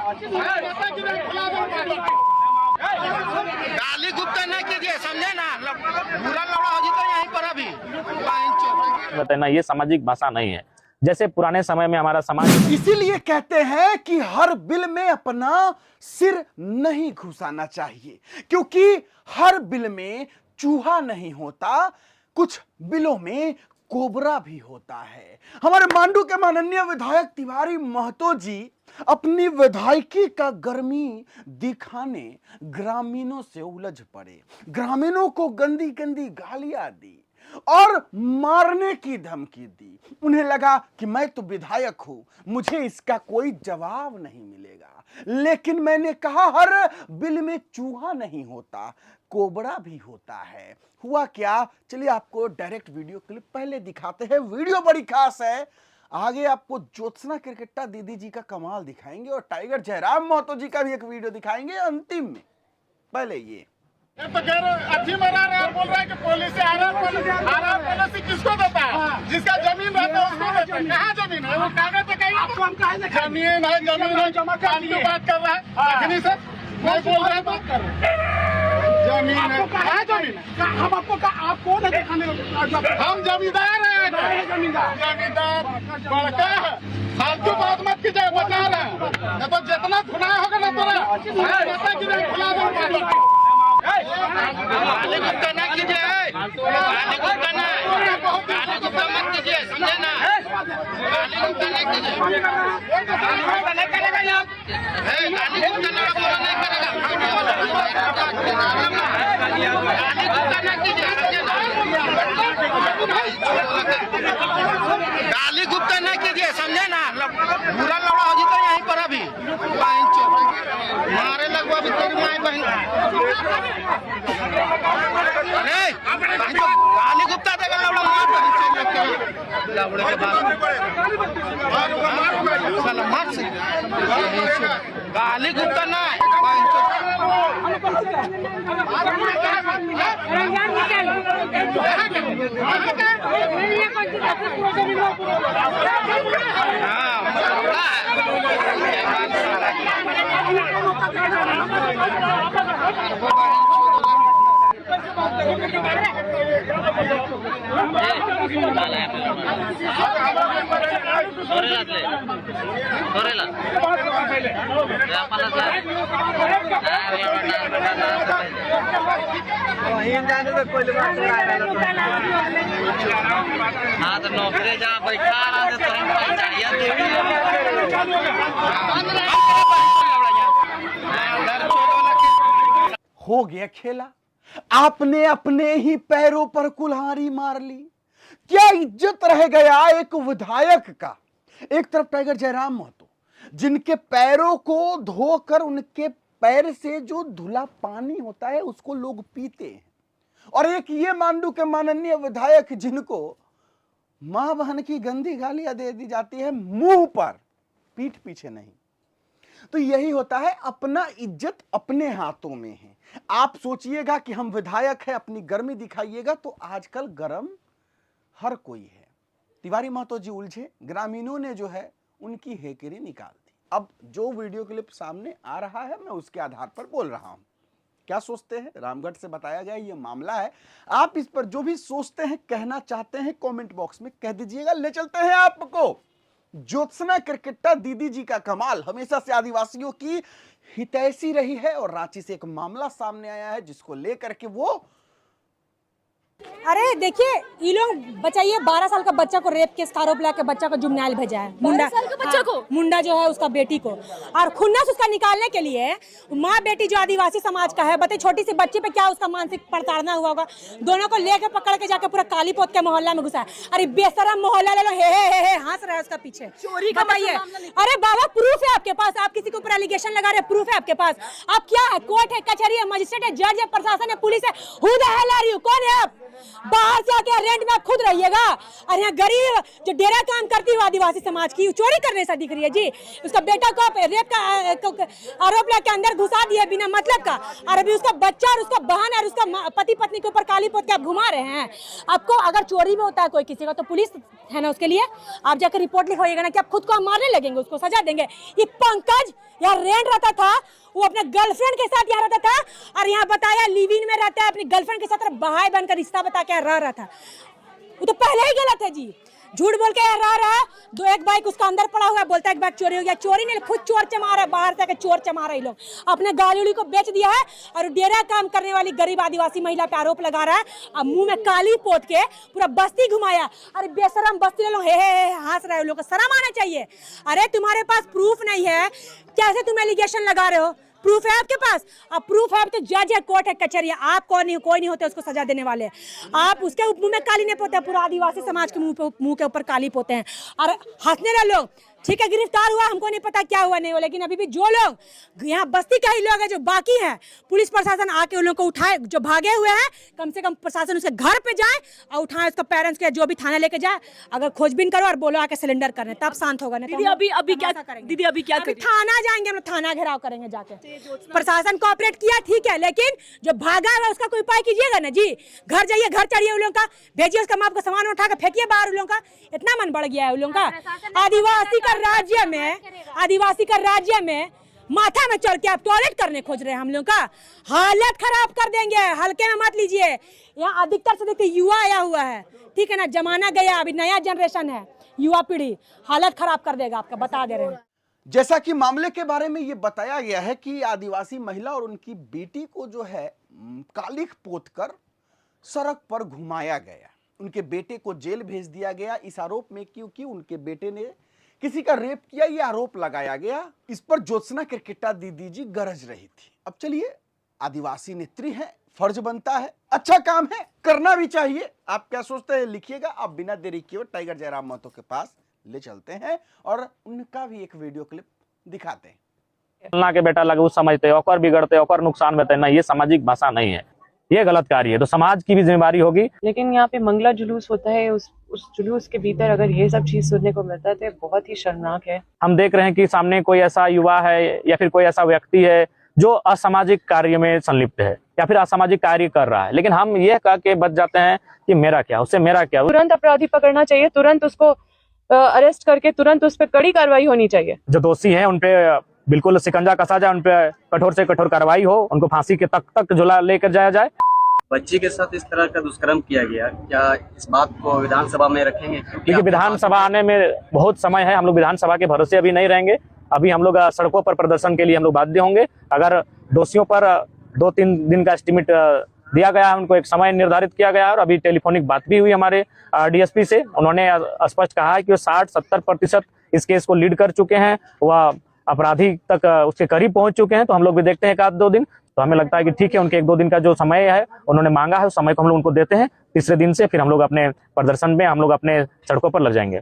गाली गुप्ता न कीजिए, समझे ना, बुरा लौड़ा हो जीता यहीं पर अभी। बताना ये सामाजिक भाषा नहीं है, जैसे पुराने समय में हमारा समाज। इसीलिए कहते हैं कि हर बिल में अपना सिर नहीं घुसाना चाहिए, क्योंकि हर बिल में चूहा नहीं होता, कुछ बिलों में कोबरा भी होता है। हमारे मांडू के माननीय विधायक तिवारी महतो जी अपनी विधायकी का गर्मी दिखाने ग्रामीणों से उलझ पड़े, ग्रामीणों को गंदी गंदी गालियां दी और मारने की धमकी दी। उन्हें लगा कि मैं तो विधायक हूं, मुझे इसका कोई जवाब नहीं मिलेगा, लेकिन मैंने कहा हर बिल में चूहा नहीं होता, कोबरा भी होता है। हुआ क्या, चलिए आपको डायरेक्ट वीडियो क्लिप पहले दिखाते हैं। वीडियो बड़ी खास है, आगे आपको ज्योत्सना क्रिकेटा दीदी जी का कमाल दिखाएंगे और टाइगर जयराम महतो जी का भी एक वीडियो दिखाएंगे अंतिम में। पहले ये तो कह रहे अच्छी मरा रहे हैं, बोल रहे हैं कि पुलिस से पॉलिसी किसको देता है? जिसका जमीन रहता है उसको देता है। कहाँ जमीन है? वो कागज है, जमीन है, जमीन है, कानूनी बात कर रहा है अखनी सर, मैं बोल रहा बात कर रहे जमीन है, कहाँ जमीन है? हम आपको आप कौन है दिखाने? हम जमींदार हैं, जमींदार बड़का है, फालतू बात मत कीजिए, बता रहे हैं। तो जितना खुला होगा ना तोरा खुला दो। गाली गुप्ता न कीजिए, गाली गुप्ता न, गाली गुप्ता मत कीजिए, समझे ना, गाली गुप्ता नहीं कीजिए। गाली गुप्ता नहीं करेगा यहाँ, गाली गुप्ता नहीं करेगा, गाली गुप्ता न कीजिए, समझे ना, गाली गुप्ता न कीजिए, समझे ना, बुरा लौड़ा हो जीता यहीं पर अभी। मारे लगवा अभी तेरी माई बहन। अरे गाली गुप्ता देगा लौड़ा, मार लौड़े के बाद साला मार से गाली गुप्ता ना हाँ तो नौकरी जहाँ बैठा हो गया खेला, आपने अपने ही पैरों पर कुल्हाड़ी मार ली। क्या इज्जत रह गया एक विधायक का? एक तरफ टाइगर जयराम महतो, जिनके पैरों को धोकर उनके पैर से जो धुला पानी होता है उसको लोग पीते हैं, और एक ये मांडू के माननीय विधायक जिनको मां बहन की गंदी गालियां दे दी जाती है मुंह पर, पीठ पीछे नहीं। तो यही होता है, अपना इज्जत अपने हाथों में है। आप सोचिएगा कि हम विधायक हैं, अपनी गर्मी दिखाइएगा, तो आजकल गर्म हर कोई है। तिवारी महतो जी उलझे, ग्रामीणों ने जो है उनकी हेकरी निकाल दी। अब जो वीडियो क्लिप सामने आ रहा है मैं उसके आधार पर बोल रहा हूं। क्या सोचते हैं? रामगढ़ से बताया गया ये मामला है, आप इस पर जो भी सोचते हैं, कहना चाहते हैं, कमेंट बॉक्स में कह दीजिएगा। ले चलते हैं आपको ज्योत्सना क्रिकेटा दीदी जी का कमाल। हमेशा से आदिवासियों की हितैषी रही है और रांची से एक मामला सामने आया है जिसको लेकर के वो अरे देखिए, ये लोग बचाइए 12 साल का बच्चा को रेप केस का आरोप लगा के बच्चा को जुमनाइल भेजा है। मुंडा साल का बच्चा को, मुंडा जो है उसका बेटी को, और खुन्नस उसका निकालने के लिए माँ बेटी जो आदिवासी समाज का है, बताइए छोटी सी बच्ची पे क्या उसका मानसिक प्रताड़ना हुआ होगा। दोनों को लेकर पकड़ के जाकर पूरा काली पोत के मोहल्ला में घुसा। अरे बेशरम मोहल्ला ले लो, हे हंस रहा है उसका पीछे। चोरी का बताइए, अरे बाबा प्रूफ है आपके पास, आप किसी के ऊपर एलिगेशन लगा रहे, प्रूफ है आपके पास। आप क्या है? कोर्ट है, कचहरी है, मजिस्ट्रेट है, जज है, प्रशासन है, पुलिस है, who the hell are you? कौन है आप? बाहर से आके रेंट में आप खुद रहिएगा, और यहाँ गरीब जो डेरा काम करती है आदिवासी समाज की चोरी करने से दिख रही है जी। उसका बेटा को रेप का आरोप लगा के अंदर घुसा दिया बिना मतलब का, और अभी उसका बच्चा और उसका बहन और उसका पति पत्नी के ऊपर काली पोत के आप घुमा रहे हैं। आपको अगर चोरी में होता है कोई किसी का तो पुलिस है ना उसके लिए आप जाकर रिपोर्ट लिखवाइएगा ना कि आप खुद को हम मारने लगेंगे, उसको सजा देंगे। ये पंकज यहाँ रेंट रहता था, वो अपने गर्लफ्रेंड के साथ यहाँ रहता था और यहाँ बताया लिव इन में रहता है, अपनी गर्लफ्रेंड के साथ भाई बनकर रिश्ता बता के रह रहा था। वो तो पहले ही गलत है जी, झूठ बोल के रह रहा है। एक बाइक उसका अंदर पड़ा हुआ है, बोलता है एक बाइक चोरी हो गया। चोरी नहीं, खुद चोर चमा रहा है, बाहर से चोर चमा रहे लोग। अपने गाड़ी उड़ी को बेच दिया है और डेरा काम करने वाली गरीब आदिवासी महिला पे आरोप लगा रहा है। अब मुंह में काली पोत के पूरा बस्ती घुमाया। अरे बेशरम बस्ती लोग हे हंस रहे हो, लोग को शर्म आना चाहिए। अरे तुम्हारे पास प्रूफ नहीं है, कैसे तुम एलिगेशन लगा रहे हो? प्रूफ है आपके पास? अब प्रूफ है तो जज है, कोर्ट है, कचहरी है, आप कोई नहीं होते उसको सजा देने वाले। आप उसके मुंह में काली नहीं पोते, पूरा आदिवासी समाज के मुंह के ऊपर काली पोते हैं और हंसने रहे लोग। ठीक है, गिरफ्तार हुआ, हमको नहीं पता क्या हुआ नहीं हुआ, लेकिन अभी भी जो लोग यहाँ बस्ती का ही लोग हैं जो बाकी हैं, पुलिस प्रशासन आके उन लोगों को उठाए, जो भागे हुए हैं, कम से कम प्रशासन उसके घर पे जाए और उठाए उसका पेरेंट्स के, जो भी थाने लेके जाए। अगर खोजबीन करो और बोलो आके सिलेंडर करने, तब शांत होगा। नहीं दीदी अभी क्या करेंगे? दीदी अभी क्या करेंगे? थाना जाएंगे, हम लोग थाना घेराव करेंगे जाके। प्रशासन कोऑपरेट किया ठीक है, लेकिन जो भागा है उसका कोई उपाय कीजिएगा ना जी। घर जाइए, घर चढ़िए, उन लोगों का भेजिए, उसका माँ का सामान उठा के फेंकिए बाहर। उन लोगों का इतना मन बढ़ गया है उन लोगों का। आदिवासी का राज्य में माथा में चढ़ के आप टॉयलेट करने खोज रहे हैं। हम लोग का हालत खराब कर देंगे, हल्के में मत लीजिए। यहाँ अधिकतर से देखिए युवा आया हुआ है, ठीक है ना, जमाना गया, अभी नया जनरेशन है, युवा पीढ़ी हालत खराब कर देगा आपका, बता दे रहे हैं। जैसा कि मामले के बारे में ये बताया गया है कि आदिवासी महिला और उनकी बेटी को जो है कालिख पोतकर सड़क पर घुमाया गया। उनके बेटे को जेल भेज दिया गया इस आरोप में, क्योंकि उनके बेटे ने किसी का रेप किया, ये आरोप लगाया गया। इस पर ज्योत्सना क्रिकेटा दीदी जी गरज रही थी। अब चलिए, आदिवासी नेत्री है, फर्ज बनता है, अच्छा काम है, करना भी चाहिए। आप क्या सोचते हैं लिखिएगा। आप बिना देरी किए टाइगर जयराम महतो के पास ले चलते हैं और उनका भी एक वीडियो क्लिप दिखाते हैं। फलना के बेटा लगे उस समझते ओकर बिगड़ते ओकर नुकसान में ना, ये सामाजिक भाषा नहीं है, ये गलत कार्य है। तो समाज की भी जिम्मेदारी होगी। लेकिन यहाँ पे मंगला जुलूस होता है, उस जुलूस के भीतर अगर ये सब चीज सुनने को मिलता है तो बहुत ही शर्मनाक है। हम देख रहे हैं कि सामने कोई ऐसा युवा है या फिर कोई ऐसा व्यक्ति है जो असामाजिक कार्य में संलिप्त है या फिर असामाजिक कार्य कर रहा है, लेकिन हम ये कह के बच जाते हैं कि मेरा क्या, उससे मेरा क्या। तुरंत अपराधी पकड़ना चाहिए, तुरंत उसको अरेस्ट करके तुरंत उस पर कड़ी कार्रवाई होनी चाहिए। जो दोषी हैं उन पे बिल्कुल शिकंजा कसा जाए, उन पे कठोर से कठोर कार्रवाई हो, उनको फांसी के तक झूला लेकर जाया जाए। बच्ची के साथ इस तरह का दुष्कर्म किया गया, क्या इस बात को विधानसभा में रखेंगे? क्योंकि विधानसभा आने में बहुत समय है, हम लोग विधानसभा के भरोसे अभी नहीं रहेंगे। अभी हम लोग सड़कों पर प्रदर्शन के लिए हम लोग बाध्य होंगे। अगर दोषियों पर 2-3 दिन का एस्टिमेट दिया गया है, उनको एक समय निर्धारित किया गया है और अभी टेलीफोनिक बात भी हुई हमारे डीएसपी से। उन्होंने स्पष्ट कहा है कि वो 60-70% इस केस को लीड कर चुके हैं, वह अपराधी तक उसके करीब पहुंच चुके हैं। तो हम लोग भी देखते हैं 1-2 दिन, तो हमें लगता है कि ठीक है, उनके 1-2 दिन का जो समय है उन्होंने मांगा है, उस समय को हम लोग उनको देते हैं। तीसरे दिन से फिर हम लोग अपने प्रदर्शन में हम लोग अपने सड़कों पर लग जाएंगे।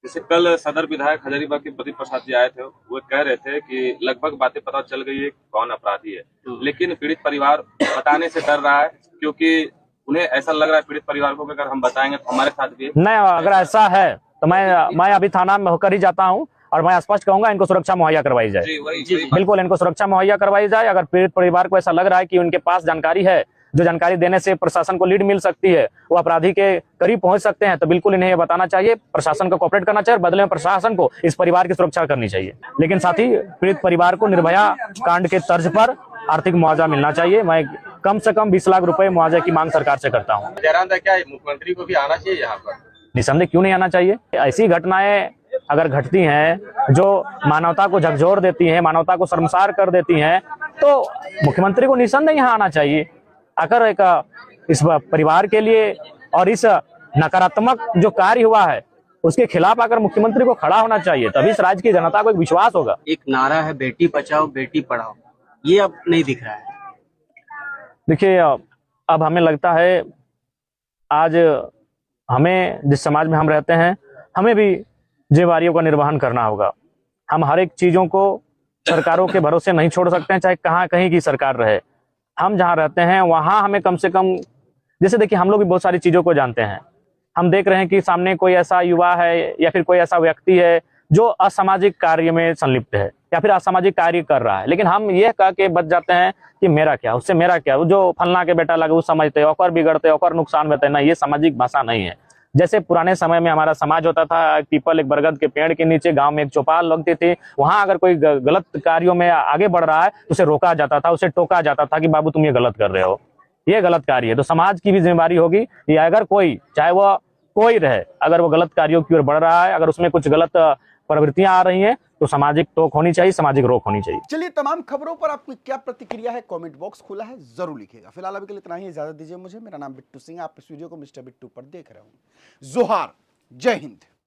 जैसे कल सदर विधायक हजारीबाग के प्रदीप प्रसाद जी आए थे, वो कह रहे थे कि लगभग बातें पता चल गई है कौन अपराधी है, लेकिन पीड़ित परिवार बताने से डर रहा है, क्योंकि उन्हें ऐसा लग रहा है पीड़ित परिवार को अगर हम बताएंगे तो हमारे साथ भी नहीं, अगर ऐसा है तो मैं अभी थाना में होकर ही जाता हूँ और मैं स्पष्ट कहूंगा इनको सुरक्षा मुहैया करवाई जाए। बिल्कुल, इनको सुरक्षा मुहैया करवाई जाए। अगर पीड़ित परिवार को ऐसा लग रहा है कि उनके पास जानकारी है, जो जानकारी देने से प्रशासन को लीड मिल सकती है, वो अपराधी के करीब पहुंच सकते हैं, तो बिल्कुल इन्हें ये बताना चाहिए, प्रशासन को कोऑपरेट करना चाहिए और बदले में प्रशासन को इस परिवार की सुरक्षा करनी चाहिए। लेकिन साथ ही पीड़ित परिवार को निर्भया कांड के तर्ज पर आर्थिक मुआवजा मिलना चाहिए। मैं कम से कम 20 लाख रुपए मुआवजे की मांग सरकार से करता हूँ। क्या मुख्यमंत्री को भी आना चाहिए यहाँ पर? निसंदेह क्यों नहीं आना चाहिए। ऐसी घटनाएं अगर घटती हैं जो मानवता को झकझोर देती हैं, मानवता को शर्मसार कर देती हैं, तो मुख्यमंत्री को निसंदेह यहाँ आना चाहिए। अगर एक इस परिवार के लिए और इस नकारात्मक जो कार्य हुआ है उसके खिलाफ अगर मुख्यमंत्री को खड़ा होना चाहिए, तभी इस राज्य की जनता को एक विश्वास होगा। एक नारा है बेटी बचाओ बेटी पढ़ाओ, ये अब नहीं दिख रहा है। देखिए, अब हमें लगता है आज हमें जिस समाज में हम रहते हैं, हमें भी जिम्मेदारियों का निर्वहन करना होगा। हम हर एक चीजों को सरकारों के भरोसे नहीं छोड़ सकते हैं, चाहे कहाँ कहीं की सरकार रहे। हम जहाँ रहते हैं वहाँ हमें कम से कम, जैसे देखिए हम लोग भी बहुत सारी चीजों को जानते हैं। हम देख रहे हैं कि सामने कोई ऐसा युवा है या फिर कोई ऐसा व्यक्ति है जो असामाजिक कार्य में संलिप्त है या फिर असामाजिक कार्य कर रहा है, लेकिन हम ये कह के बच जाते हैं कि मेरा क्या, उससे मेरा क्या। जो फलना के बेटा लगे उस समझते ओकर बिगड़ते ओकर नुकसान में ना, ये सामाजिक भाषा नहीं है। जैसे पुराने समय में हमारा समाज होता था, एक पीपल, एक बरगद के पेड़ के नीचे गांव में एक चौपाल लगती थी, वहां अगर कोई गलत कार्यों में आगे बढ़ रहा है तो उसे रोका जाता था, उसे टोका जाता था कि बाबू तुम ये गलत कर रहे हो, ये गलत कार्य है। तो समाज की भी जिम्मेदारी होगी कि अगर कोई, चाहे वो कोई रहे, अगर वो गलत कार्यों की ओर बढ़ रहा है, अगर उसमें कुछ गलत प्रवृत्तियां आ रही हैं तो सामाजिक टोक होनी चाहिए, सामाजिक रोक होनी चाहिए। चलिए, तमाम खबरों पर आपकी क्या प्रतिक्रिया है, कमेंट बॉक्स खुला है, जरूर लिखिएगा। फिलहाल अभी के लिए इतना ही, इजाजत दीजिए मुझे। मेरा नाम बिट्टू सिंह, आप इस वीडियो को मिस्टर बिट्टू पर देख रहे हो। जोहार, जय हिंद।